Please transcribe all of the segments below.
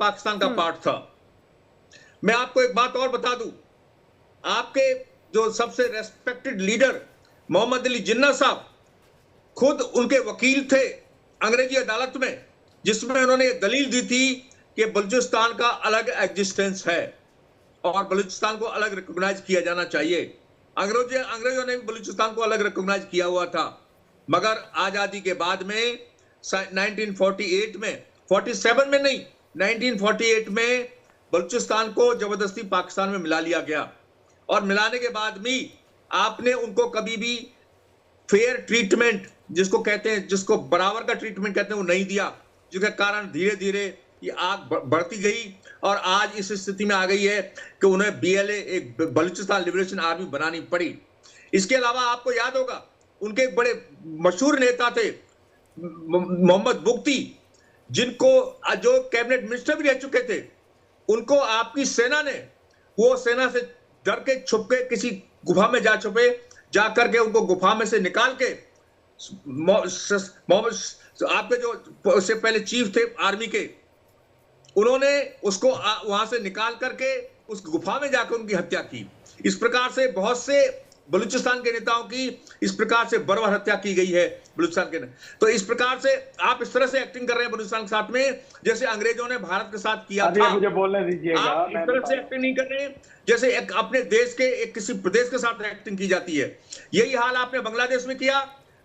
पाकिस्तान का पार्ट था। मैं आपको एक बात और बता दूं, आपके जो सबसे रेस्पेक्टेड लीडर मोहम्मद अली जिन्ना साहब खुद उनके वकील थे अंग्रेजी अदालत में, जिसमें उन्होंने दलील दी थी कि बलूचिस्तान का अलग एग्जिस्टेंस है और बलूचिस्तान को अलग रिकॉग्नाइज किया जाना चाहिए। अंग्रेजों ने भी बलूचिस्तान को अलग रिकॉग्नाइज किया हुआ था, मगर आजादी के बाद में 1948 में, 47 में नहीं, 1948 में बलूचिस्तान को जबरदस्ती पाकिस्तान में मिला लिया गया। और मिलाने के बाद भी आपने उनको कभी भी फेयर ट्रीटमेंट, जिसको कहते हैं, जिसको बराबर का ट्रीटमेंट कहते हैं, वो नहीं दिया, जिसके कारण धीरे धीरे ये आग बढ़ती गई और आज इस स्थिति में आ गई है कि उन्हें बीएलए, एक बलूचिस्तान लिबरेशन आर्मी बनानी पड़ी। इसके अलावा आपको याद होगा उनके एक बड़े मशहूर नेता थे मोहम्मद बुख्ती, जिनको जो कैबिनेट मिनिस्टर भी रह चुके थे, उनको आपकी सेना ने, वो सेना से डर के छुप के किसी गुफा में जा छुपे, जाकर के उनको गुफा में से निकाल के आपके जो उससे पहले चीफ थे आर्मी के, उन्होंने उसको वहां से निकाल करके उस गुफा में जाकर उनकी हत्या की। इस प्रकार से बहुत से बलूचिस्तान के नेताओं की इस प्रकार से बर्बर हत्या की गई है बलूचिस्तान के। तो इस प्रकार से आप इस तरह से एक्टिंग कर रहे हैं बलूचिस्तान के साथ में, जैसे अंग्रेजों ने भारत के साथ किया था। मुझे बोलने दीजिएगा। आप इस तरह से एक्टिंग नहीं कर रहे हैं जैसे अपने देश के एक किसी प्रदेश के साथ एक्टिंग की जाती है। यही हाल आपने बांग्लादेश में किया।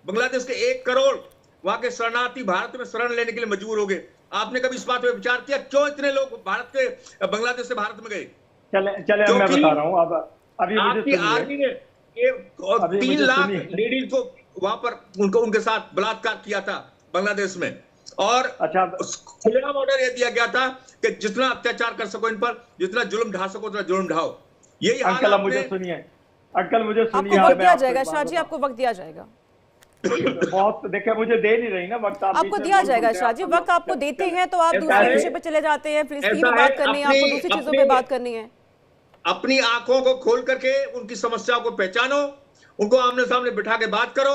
बांग्लादेश के 1 करोड़ वहां के शरणार्थी भारत में शरण लेने के लिए मजबूर हो गए। आपने कभी इस बात पर विचार किया क्यों इतने लोग भारत के बांग्लादेश से भारत में गए? चले मैं बता रहा हूं। अब अभी आपकी आर्मी ने 3 लाख लेडीज को वहां पर उनके साथ बलात्कार किया था बांग्लादेश में, और अच्छा, खुलेआम ऑर्डर यह दिया गया था कि जितना अत्याचार कर सको इन पर, जितना जुल्म ढा सको उतना जुल्म ढाओ। यही हाल अंकल मुझे सुनिए, अंकल मुझे सुनिए, आपको वक्त दिया जाएगा शाह जी, आपको वक्त दिया जाएगा। बहुत देखिए, मुझे दे नहीं रही ना वक्त। आपको दिया जाएगा शाह जी, वक्त आपको देते हैं तो आप दूसरे विषय पे चले जाते हैं। फिलिस्तीन पे बात करनी है, आपको दूसरी चीजों पे बात करनी है। अपनी आंखों को खोल करके उनकी समस्याओं को पहचानो, उनको आमने सामने बिठा के बात करो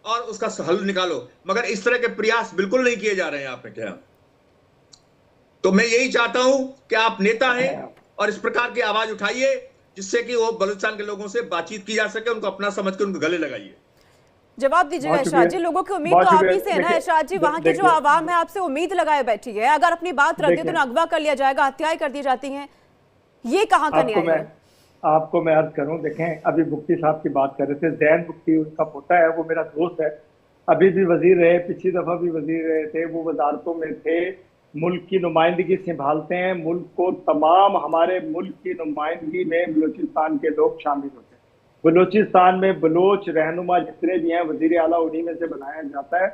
और उसका हल निकालो, मगर इस तरह के प्रयास बिल्कुल नहीं किए जा रहे हैं आपने क्या। तो मैं यही चाहता हूं कि आप नेता हैं और इस प्रकार की आवाज उठाइए जिससे कि वो बलूचिस्तान के लोगों से बातचीत की जा सके, उनको अपना समझ के उनको गले लगाइए। जवाब दीजिएगा शाह जी, लोगों की उम्मीद तो आप ही से है ना शाह जी। वहां की जो आवाम है आपसे उम्मीद लगाए बैठी है, अगर अपनी बात रख दे तो अगवा कर लिया जाएगा, हत्याएं कर दी जाती हैं, ये कहां का न्याय है? आपको मैं अर्ज करूं, देखें अभी मुफ्ती साहब की बात कर रहे थे, जैन मुफ्ती उनका पोता है, वो मेरा दोस्त है, अभी भी वजीर रहे, पिछली दफा भी वजीर रहे थे, वो वजारतों में थे, मुल्क की नुमाइंदगी संभालते हैं, मुल्क को तमाम हमारे मुल्क की नुमाइंदगी में बलूचिस्तान के लोग शामिल होते हैं। बलूचिस्तान में बलोच रहनुमा जितने भी हैं वजीर आला उन्हीं में से बनाया जाता है,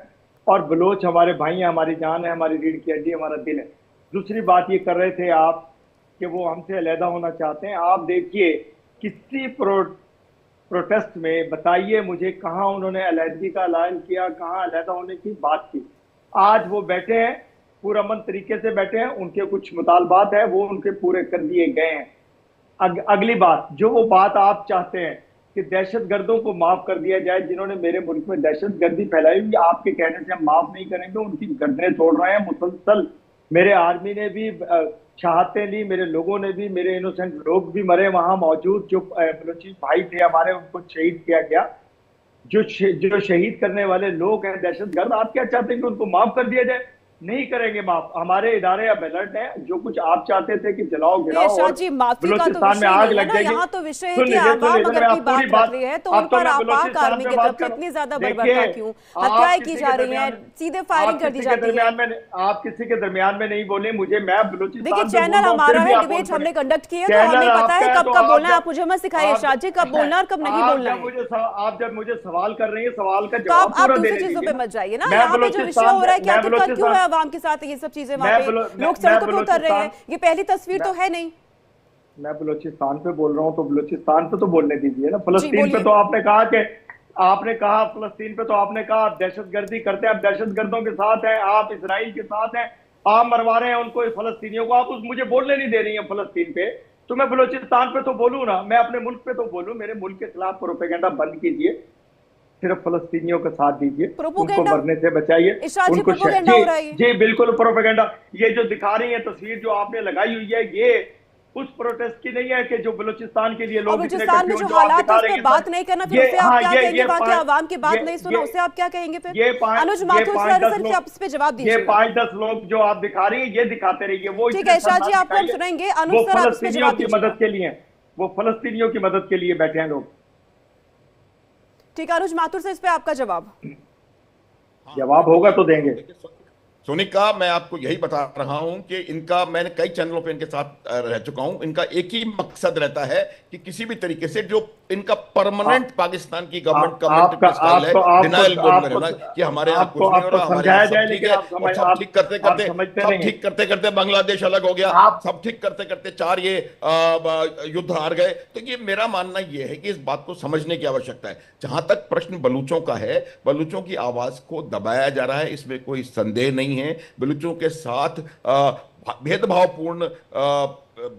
और बलोच हमारे भाई हैं, हमारी जान है, हमारी रीढ़ की हड्डी, हमारा दिल है। दूसरी बात ये कर रहे थे आप कि वो हमसे अलहदा होना चाहते हैं। आप देखिए किसी प्रोटेस्ट में बताइए मुझे कहाँ उन्होंने अलहदगी का ऐलान किया, कहाँ अलहदा होने की बात की। आज वो बैठे हैं, पुरअमन तरीके से बैठे हैं, उनके कुछ मुतालबात है वो उनके पूरे कर दिए गए हैं। अगली बात, जो वो बात आप चाहते हैं कि दहशत गर्दों को माफ कर दिया जाए, जिन्होंने मेरे मुल्क में दहशत गर्दी फैलाई हुई, आपके कहने से हम माफ नहीं करेंगे, उनकी गर्दनें तोड़ रहे हैं मुसलसल। मेरे आर्मी ने भी शहादतें ली, मेरे लोगों ने भी, मेरे इनोसेंट लोग भी मरे वहां मौजूद, जो बलूची भाई थे हमारे, उनको शहीद किया गया। जो शहीद करने वाले लोग हैं दहशतगर्द, आप क्या चाहते हैं कि उनको माफ कर दिया जाए? नहीं करेंगे माफ। हमारे इदारे अब अलर्ट हैं। जो कुछ आप चाहते थे कि जलाओ गिराओ और बलूचिस्तान में आग लग जाएगी, यहाँ तो विषय है कि आवाम अगर अपनी बात कर रही है तो उन पर आपाक आर्मी की तरफ से इतनी ज्यादा बर्बरता क्यों, हत्याएं की जा रही हैं, सीधे फायरिंग कर दी जाती है। आप किसी के दरमियान में नहीं बोले मुझे, मैं बलूचिस्तान, देखिए चैनल हमारा है, डिबेट हमने कंडक्ट की है तो हमें पता है कब कब बोलना है। आप मुझे मत सिखाइए शाह जी कब बोलना और कब नहीं बोलना है। आप जब मुझे सवाल कर रही है, सवाल का जवाब आप दूसरी चीजों पे मत जाइए ना। यहाँ पे जो विषय हो रहा है कि आखिरकार क्यों है आवाम के साथ ये सब चीजें, वहां पे लोग सड़कों पे उतर रहे हैं, ये पहली तस्वीर तो है नहीं। मैं बलूचिस्तान पे बोल रहा हूँ तो बलूचिस्तान पे तो बोलने दीजिए ना। फलस्तीन पे तो आपने कहा कि फलस्तीन पे तो आपने कहा आप दहशतगर्दी करते हैं, आप दहशतगर्दों के साथ हैं, आप इसराइल के साथ हैं, आप मरवा रहे हैं उनको, फलस्तीनियों को। आप मुझे बोलने नहीं दे रही हैं फलस्तीन पे, तो मैं बलूचिस्तान पे तो बोलूँ ना, मैं अपने मुल्क पे तो बोलूँ। मेरे मुल्क के खिलाफ प्रोपेगेंडा बंद कीजिए। सिर्फ फलस्तीनियों का साथ दीजिए, उनको प्रोपेगेंडा मरने से बचाइए, उनको प्रोपेगेंडा हो रहा है। जी बिल्कुल प्रोपेगेंडा। ये जो दिखा रही है तस्वीर जो आपने लगाई हुई है, ये उस प्रोटेस्ट की नहीं है कि जो बलूचिस्तान के लिए लोग बलूचिस्तान में जो हालात है उस पे बात नहीं करना, फिर उससे आप क्या कहेंगे? वहाँ के आवाम की बात नहीं सुना, उससे आप क्या कहेंगे फिर? अनुज माथुर सर, आप इस पे जवाब दीजिए। ये 5-10 लोग जो आप दिखा रही है, ये दिखाते रहिए। वो ठीक है इरशाद जी, आपको हम सुनेंगे। अनुज सर, आप इस पे जवाब दीजिए। मदद के लिए, वो फलस्तीनियों की मदद के लिए बैठे हैं लोग। ठीक है अनुज माथुर से इस पे आपका जवाब। जवाब होगा तो देंगे। सोनिका, मैं आपको यही बता रहा हूं कि इनका, मैंने कई चैनलों पे इनके साथ रह चुका हूं, इनका एक ही मकसद रहता है कि किसी भी तरीके से जो इनका परमानेंट पाकिस्तान की गवर्नमेंट का स्टाइल है, डिनायल मोड में रहना कि हमारे यहाँ कुछ नहीं हो रहा, हमारे यहाँ सब ठीक है, और सब ठीक करते करते बांग्लादेश अलग हो गया, सब ठीक करते करते 4 ये युद्ध हार गए। तो ये मेरा मानना ये है कि इस बात को समझने की आवश्यकता है। जहां तक प्रश्न बलूचों का है, बलूचों की आवाज को दबाया जा रहा है, इसमें कोई संदेह नहीं है। बलूचों के साथ भेदभावपूर्ण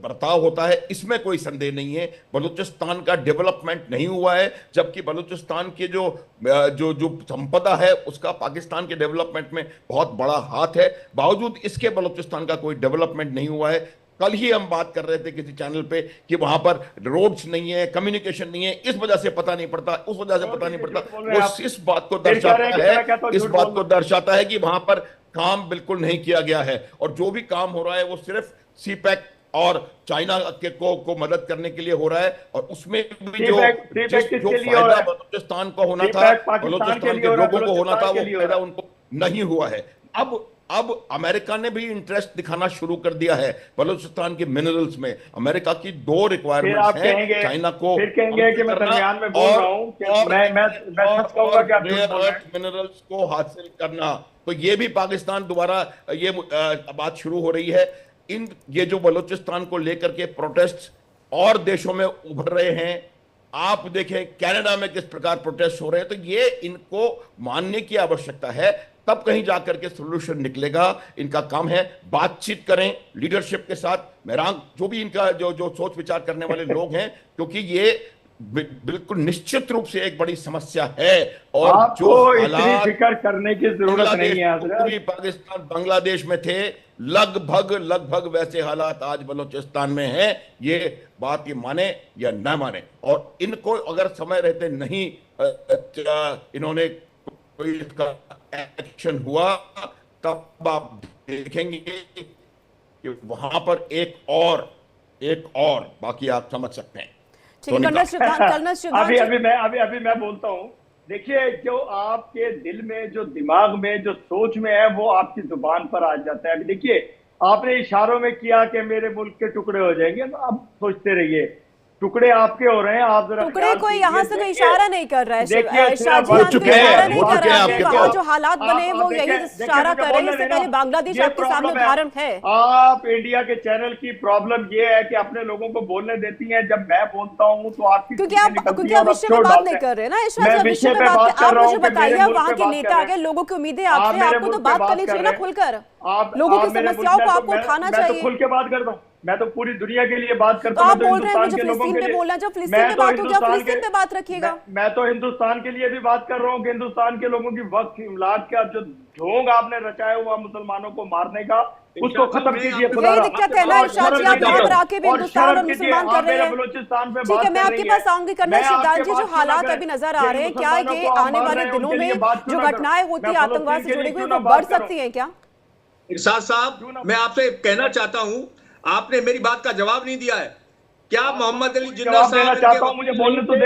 बर्ताव होता है, इसमें कोई संदेह नहीं है। बलूचिस्तान का डेवलपमेंट नहीं हुआ है, जबकि बलूचिस्तान के जो संपदा है उसका पाकिस्तान के डेवलपमेंट में बहुत बड़ा हाथ है। बावजूद इसके बलूचिस्तान का कोई डेवलपमेंट नहीं हुआ है। कल ही हम बात कर रहे थे किसी चैनल पे कि वहां पर रोड्स नहीं है, कम्युनिकेशन नहीं है, इस वजह से पता नहीं पड़ता, उस वजह से पता नहीं पड़ता। वो इस बात को दर्शाता है कि वहां पर काम बिल्कुल नहीं किया गया है, और जो भी काम हो रहा है वो सिर्फ सीपैक और चाइना को मदद करने के लिए हो रहा है। और उसमें भी जो फायदा बलूचिस्तान को होना था, बलूचिस्तान के लोगों को होना था, वो फायदा उनको नहीं हुआ है। अब अमेरिका ने भी इंटरेस्ट दिखाना शुरू कर दिया है बलूचिस्तान के मिनरल्स में। अमेरिका की 2 रिक्वायरमेंट्स हैं, चाइना को फिर कहेंगे कि मैं दरमियान में बोल रहा हूं कि मैं सच कहूंगा कि आप मिनरल्स को हासिल करना। तो ये भी पाकिस्तान द्वारा ये बात शुरू हो रही है। ये जो बलूचिस्तान को लेकर के प्रोटेस्ट और देशों में उभर रहे हैं, आप देखें कनाडा में किस प्रकार प्रोटेस्ट हो रहे हैं, तो ये इनको मानने की आवश्यकता है, तब कहीं जाकर के सोल्यूशन निकलेगा। इनका काम है बातचीत करें लीडरशिप के साथ, मेहरांग जो भी इनका जो सोच विचार करने वाले लोग हैं, क्योंकि ये बिल्कुल निश्चित रूप से एक बड़ी समस्या है। और जो हालात फिक्र करने की जरूरत नहीं है, पूरी पाकिस्तान बांग्लादेश में थे, लगभग वैसे हालात आज बलूचिस्तान में हैं। ये बात ये माने या ना माने, और इनको अगर समय रहते नहीं इन्होंने कोई इसका एक्शन हुआ, तब आप देखेंगे कि वहां पर एक और बाकी आप समझ सकते हैं। अभी मैं बोलता हूं, देखिए जो आपके दिल में, जो दिमाग में, जो सोच में है, वो आपकी जुबान पर आ जाता है। अभी देखिए आपने इशारों में किया कि मेरे मुल्क के टुकड़े हो जाएंगे, तो आप सोचते रहिए टुकड़े आपके हो रहे हैं। आप जरा टुकड़े कोई यहाँ से कोई इशारा नहीं कर रहा है, जो हालात बने वो यही इशारा कर रहे हैं। इससे पहले बांग्लादेश आपके सामने उदाहरण है। आप इंडिया के चैनल की प्रॉब्लम ये है कि अपने लोगों को बोलने देती हैं, जब मैं बोलता हूँ तो आपकी क्योंकि आप विषय में बात नहीं कर रहे ना इरशाद, विषय में बात आप मुझे बताइए। वहाँ के नेता आ गए, लोगों की उम्मीदें आपसे, आपको तो बात करनी चाहिए ना खुलकर, लोगों की समस्याओं को आपको उठाना चाहिए। खुल के बात करता हूँ, मैं तो पूरी दुनिया के लिए बात करता हूँ। आप बोल रहे हैं मुझे फिलिस्तीन पे बोलना, जब फिलिस्तीन पे बात होगी आप फिलिस्तीन पे बात रखिएगा। मैं तो हिंदुस्तान के लिए भी बात कर रहा हूँ कि हिंदुस्तान के लोगों की वक्त इमलाक का जो ढोंग आपने रचाया हुआ मुसलमानों को मारने का, उसको खत्म कीजिए। यही दिक्कत है ना इरशाद जी, आप यहाँ पर आके भी हिंदुस्तान और मुसलमान कर रहे हैं। बलूचिस्तान पे ठीक है, मैं आपके पास आऊंगी। कर्नल शिवदान जी, जो हालात अभी नजर आ रहे हैं, क्या ये आने वाले दिनों में जो घटनाएं होती है आतंकवाद से जुड़ी हुई, वो बढ़ सकती है क्या? इरशाद साहब, मैं आपसे कहना चाहता हूं, आपने मेरी बात का जवाब नहीं दिया है। क्या मोहम्मद अली जिन्ना साहब, मुझे बोलने तो दे।